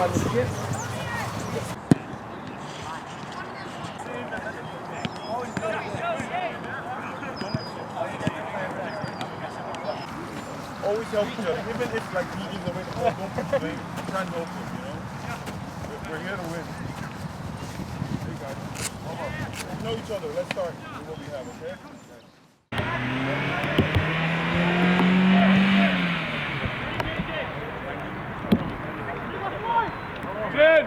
Always help each other, even if like he gives away the ball, don't put the blame. Try and help him, you know? We're here to win. Hey guys, hold on. We know each other. Let's start with what we have, okay? Good!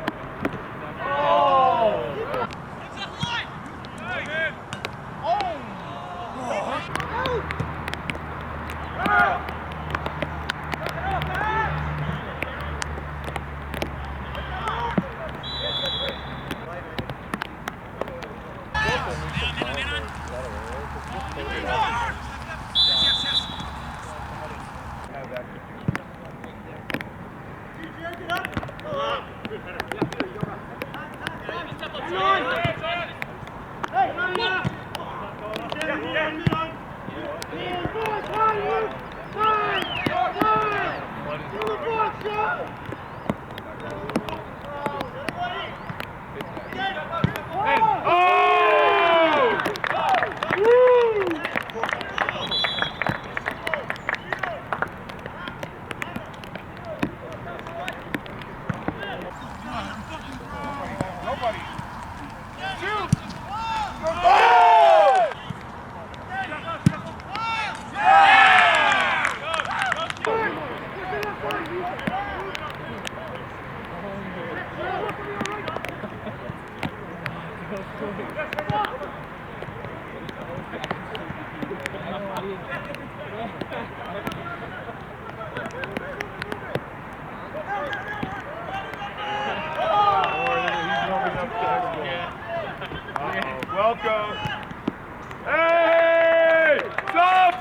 Welcome. Hey! Stop!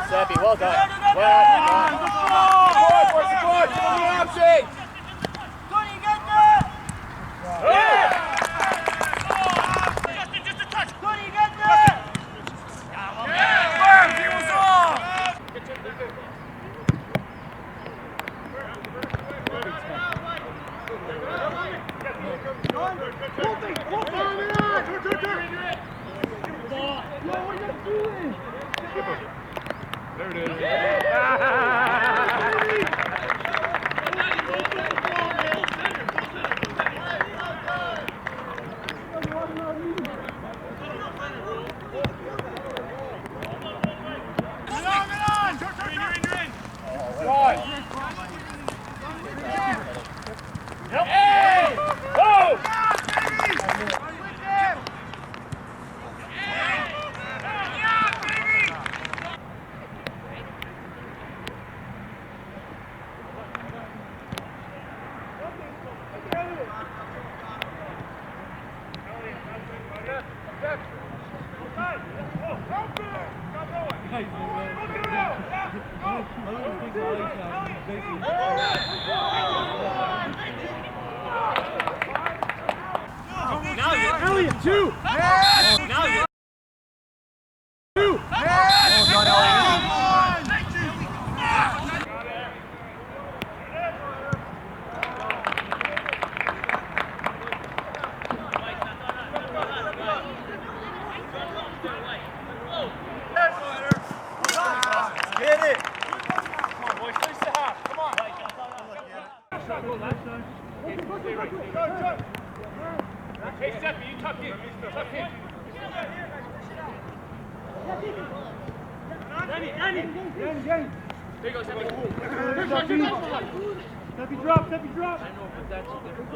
Seppi, well done. Well done. Support! Give him the option! Tony, get there! Just a touch! Tony, get there! Burns, he was off! There it is. Elliot, two! Now you're two! Get it! Come on, boys, finish the half. Come on. Hey, Seppi, you tuck in. Tuck in. Danny. There you go, Seppi. Seppi drop. I know, but that's a different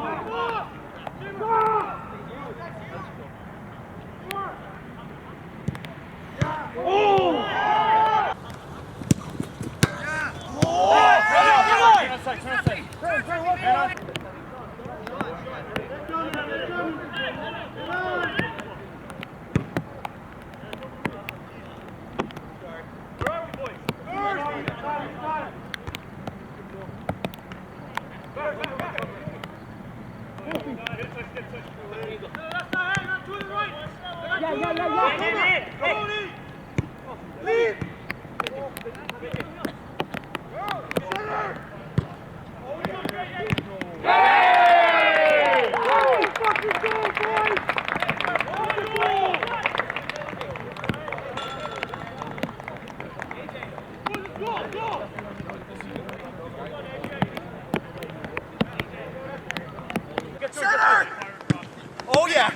Oh yeah!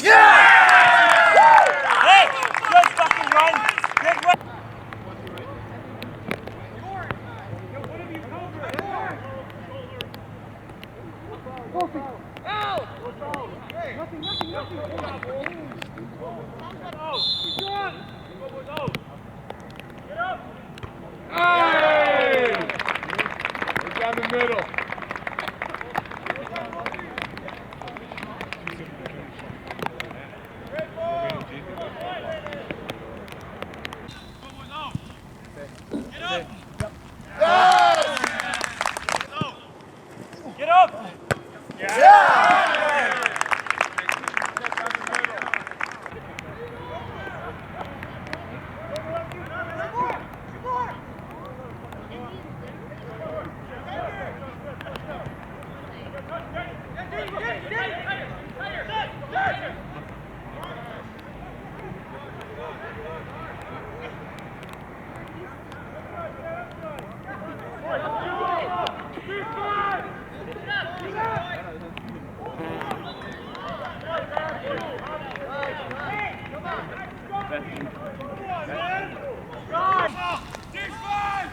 Yeah! Hey! Good fucking run! Good run! Hey! It's down the middle. Get up!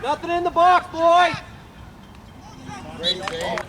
Nothing in the box, boy. Great save.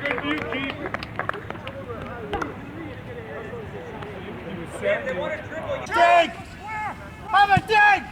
Good view, Keith. Dig! Have a dig!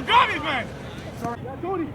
Grab it, man! Sorry.